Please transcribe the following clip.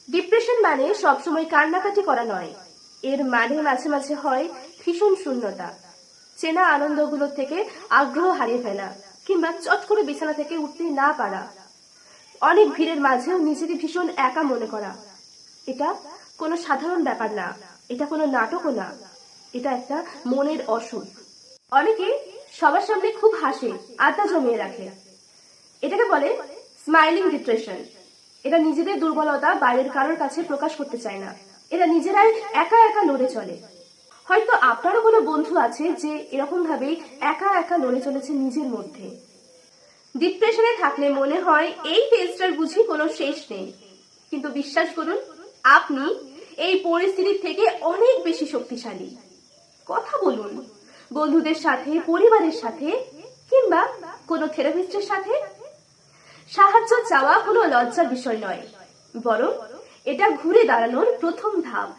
Depression মানে সবসময় কান্নাকাটি করা নয়, এর মানে মাঝে মাঝে হয় ভীষণ শূন্যতা, চেনা আনন্দগুলো থেকে আগ্রহ হারিয়ে ফেলা, কিংবা চট করে বিছানা থেকে উঠতে না পারা, অনেক ভিড়ের মাঝেও নিজেকে ভীষণ একা মনে করা। এটা কোনো সাধারণ ব্যাপার না, এটা কোনো নাটকও না, এটা একটা মনের অসুখ। অনেকে সবার সামনে খুব হাসে, আড্ডা জমিয়ে রাখে, এটাকে বলে স্মাইলিং ডিপ্রেশন। এরা নিজেদের দুর্বলতা বাইরের কারোর কাছে প্রকাশ করতে চায় না, এরা নিজেরাই একা একা লড়ে চলে। হয়তো আপনারও কোনো বন্ধু আছে যে এরকম ভাবেই একা একা লড়ে চলেছে নিজের মধ্যে। ডিপ্রেশনে থাকলে মনে হয় এই ফেজটার বুঝি কোনো শেষ নেই, কিন্তু বিশ্বাস করুন, আপনি এই পরিস্থিতির থেকে অনেক বেশি শক্তিশালী। কথা বলুন বন্ধুদের সাথে, পরিবারের সাথে, কিংবা কোনো থেরাপিস্টের সাথে। সাহায্য চাওয়া কোনো লজ্জার বিষয় নয়, বরং এটা ঘুরে দাঁড়ানোর প্রথম ধাপ।